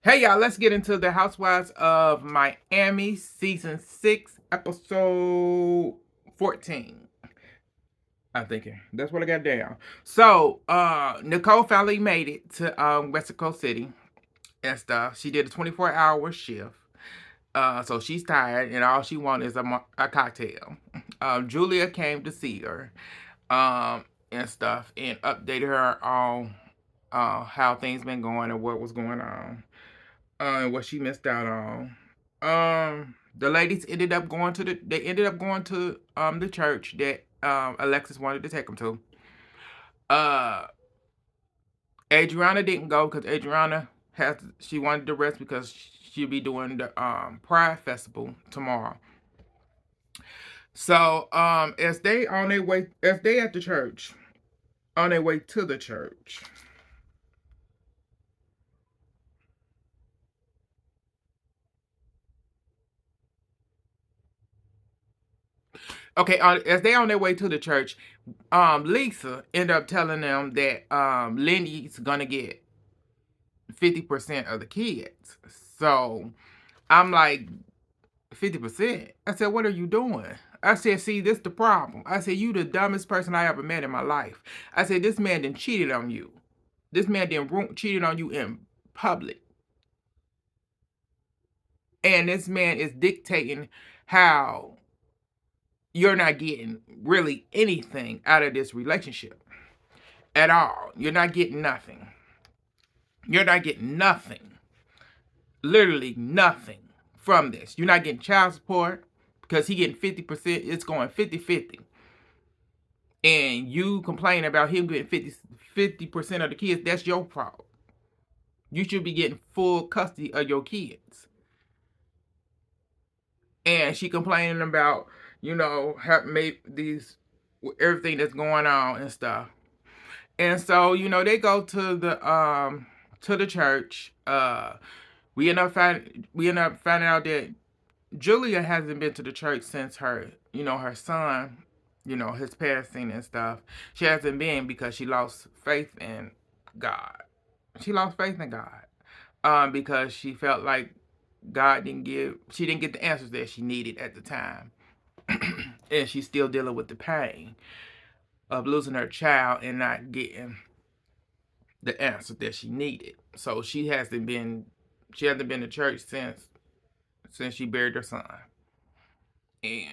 Hey y'all, let's get into the Housewives of Miami season 6, episode 14. I'm thinking. That's what I got down. So, Nicole finally made it to Mexico City and stuff. She did a 24-hour shift. So she's tired and all she wanted is a cocktail. Julia came to see her and stuff and updated her on how things been going and what was going on. And what she missed out on. The ladies ended up going to the church that Alexis wanted to take them to. Uh Adriana didn't go because Adriana she wanted to rest because she'll be doing the Pride Festival tomorrow. So as they at the church, on their way to the church. Okay, as they on their way to the church, Lisa ended up telling them that Lindy's gonna get 50% of the kids. So I'm like, 50%? I said, what are you doing? I said, see, this the problem. I said, you the dumbest person I ever met in my life. I said, this man done cheated on you. This man done cheated on you in public. And this man is dictating how you're not getting really anything out of this relationship at all. You're not getting nothing. You're not getting nothing. Literally nothing from this. You're not getting child support because he getting 50%. It's going 50-50. And you complain about him getting 50% of the kids. That's your fault. You should be getting full custody of your kids. And she complaining about, have made these everything that's going on and stuff. And so, they go to the church. We end up finding out that Julia hasn't been to the church since her son, his passing and stuff. She hasn't been because she lost faith in God. She lost faith in God. Because she felt like she didn't get the answers that she needed at the time. And she's still dealing with the pain of losing her child and not getting the answer that she needed. So she hasn't been to church since she buried her son. And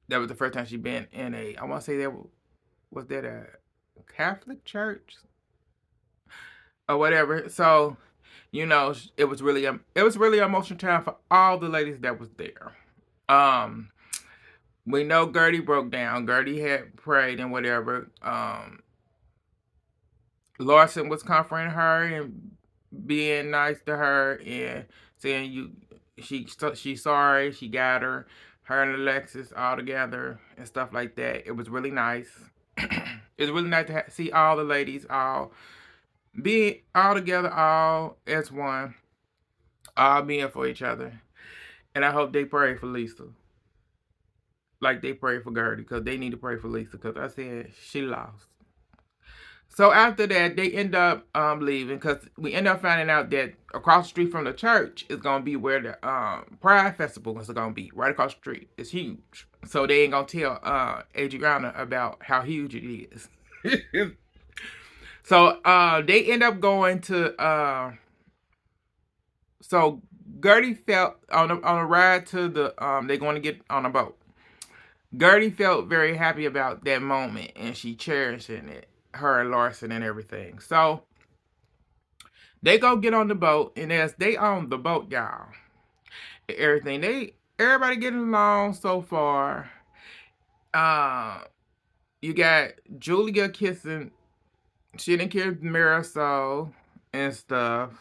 that was the first time she been in I want to say was that a Catholic church or whatever. So, it was really emotional time for all the ladies that was there. Um, we know Gertie broke down. Gertie had prayed and whatever. Larson was comforting her and being nice to her and saying she's sorry, she got her and Alexis all together and stuff like that. It was really nice. It was really nice to see all the ladies all being all together, all as one, all being for each other. And I hope they pray for Lisa, like they pray for Gertie, because they need to pray for Lisa. Because I said she lost. So after that, they end up leaving because we end up finding out that across the street from the church is gonna be where the Pride Festival is gonna be. Right across the street, it's huge. So they ain't gonna tell Adriana about how huge it is. So they end up going to. So Gertie felt on a ride to the. They're going to get on a boat. Gertie felt very happy about that moment, and she cherishing it. Her and Larson and everything. So they go get on the boat, and as they on the boat, y'all, everybody getting along so far. Uh, you got Julia kissing. She didn't kiss Marisol and stuff.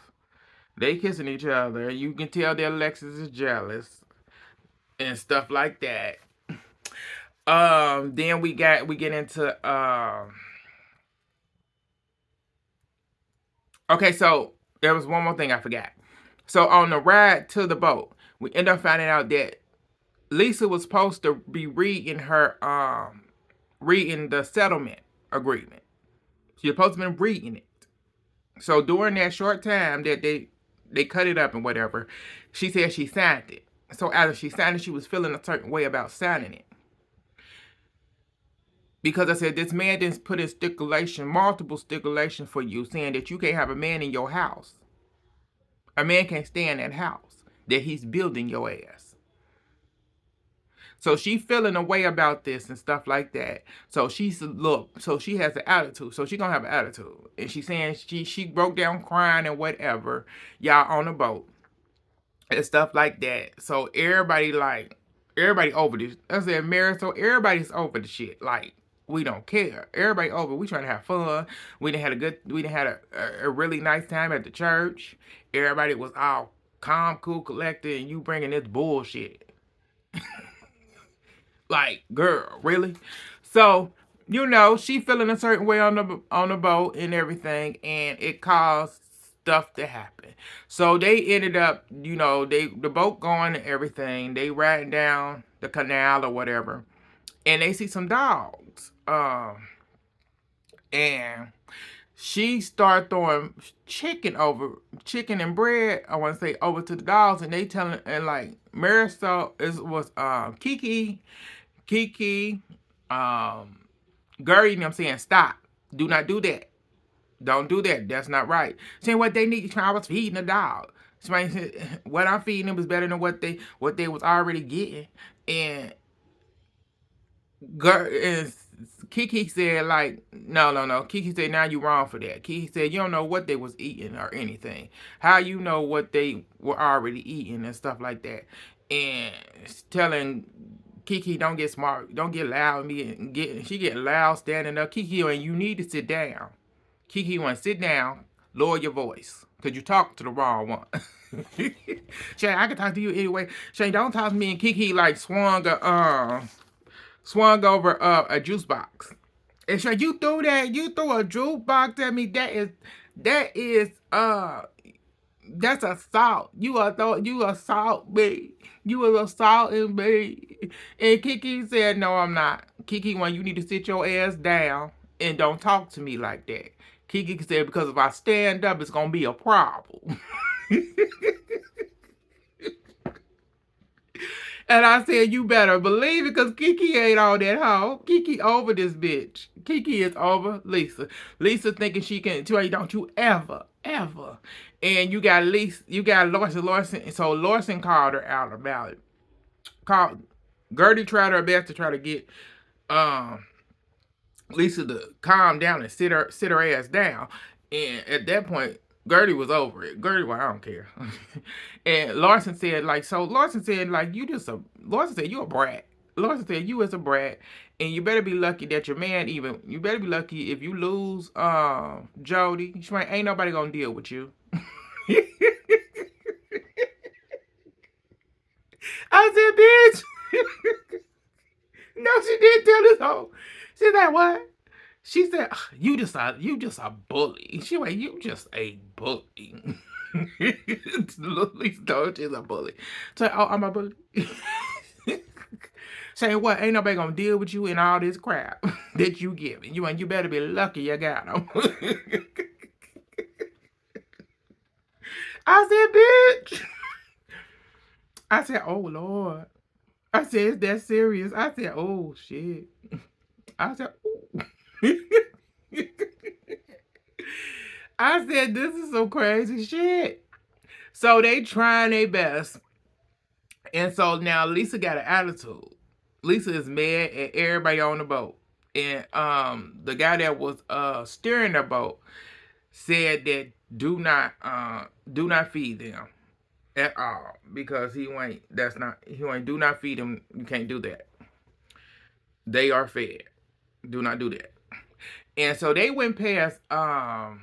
They kissing each other. You can tell that Alexis is jealous and stuff like that. Then we get into okay, so there was one more thing I forgot. So on the ride to the boat, we end up finding out that Lisa was supposed to be reading the settlement agreement. She was supposed to be reading it. So during that short time that they cut it up and whatever. She said she signed it. So after she signed it, she was feeling a certain way about signing it. Because I said, this man didn't put in stipulation, multiple stipulations for you, saying that you can't have a man in your house. A man can't stay in that house that he's building your ass. So she feeling a way about this and stuff like that. So she's look, so she has an attitude. So she gonna have an attitude. And she's saying she broke down crying and whatever, y'all on the boat and stuff like that. So everybody over this. I said, Mary, so everybody's over the shit. Like, we don't care. Everybody over. We trying to have fun. We done had a really nice time at the church. Everybody was all calm, cool, collected, and you bringing this bullshit. Like, girl, really? So, she feeling a certain way on the boat and everything, and it caused stuff to happen. So they ended up, the boat going and everything. They riding down the canal or whatever, and they see some dogs. And she started throwing chicken and bread, I want to say, over to the dogs, and they telling, and like Marisol was Kiki, Gertie, I'm saying, stop. Do not do that. Don't do that. That's not right. Saying what they need. I was feeding the dog. Somebody said what I'm feeding them is better than what they was already getting. And Kiki said, like, no. Kiki said, now you wrong for that. Kiki said, you don't know what they was eating or anything. How you know what they were already eating and stuff like that. And telling Kiki, don't get smart, don't get loud. She get loud standing up. Kiki, and you need to sit down. Kiki, want to sit down, lower your voice, because you talk to the wrong one. Shane, I can talk to you anyway. Shane, don't talk to me. And Kiki like swung over a juice box. And Shane, you threw a juice box at me. That's assault. You assault me. You was assaulting me. And Kiki said, no, I'm not. Kiki, when you need to sit your ass down and don't talk to me like that. Kiki said, because if I stand up, it's going to be a problem. And I said, you better believe it, because Kiki ain't all that hoe. Kiki over this bitch. Kiki is over Lisa. Lisa thinking she can, don't you ever. And you got Lawson. So Lawson called her out about it. Gertie tried her best to try to get Lisa to calm down and sit her ass down. And at that point, Gertie was over it. Gertie, well, I don't care. And Larson said, like, Larson said, you a brat. Larson said, you is a brat. And you better be lucky that your man you better be lucky if you lose Jody. Ain't nobody gonna deal with you. I said, bitch. No, she didn't tell this hoe. She said, what? She said, you just a bully. She went, you just a bully. Lisa told she's a bully. So, I'm a bully. Saying what? Ain't nobody gonna deal with you in all this crap that you giving. You better be lucky you got them. I said, bitch. I said, oh Lord. I said, is that serious? I said, oh shit. I said, ooh. I said, this is some crazy shit. So they trying their best. And so now Lisa got an attitude. Lisa is mad at everybody on the boat. And the guy that was steering the boat said that do not feed them at all, because he do not feed them. You can't do that. They are fed. Do not do that. And so they went past another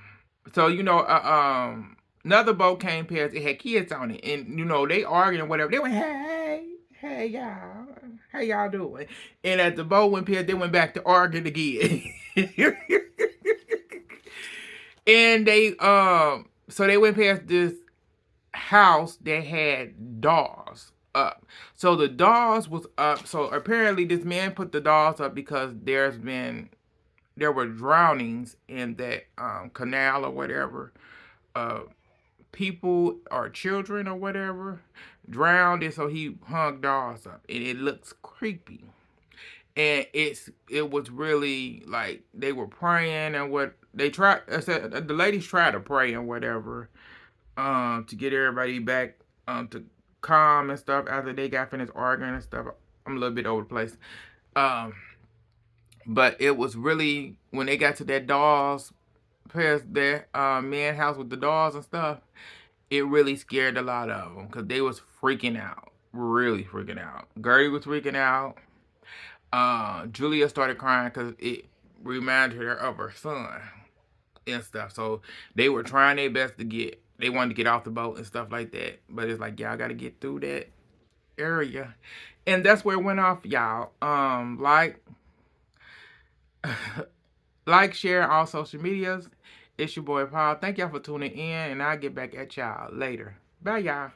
boat came past. It had kids on it, and they arguing or whatever. They went, hey y'all, how y'all doing? And as the boat went past, they went back to arguing again. And so they went past this house that had doors up. So the doors was up. So apparently this man put the doors up because there were drownings in that canal or whatever, people or children or whatever drowned, and so he hung dolls up, and it looks creepy. And it was really like they were praying, and what they tried. I said the ladies tried to pray and whatever, to get everybody back, to calm and stuff after they got finished arguing and stuff. I'm a little bit over the place. Um, but it was really when they got to that dolls, their man house with the dolls and stuff. It really scared a lot of them because they was freaking out, really freaking out. Gertie was freaking out. Julia started crying because it reminded her of her son and stuff. So they were trying their best to they wanted to get off the boat and stuff like that. But it's like, y'all got to get through that area. And that's where it went off, y'all. Like, share all social medias. It's your boy Paul. Thank y'all for tuning in, and I'll get back at y'all later. Bye, y'all.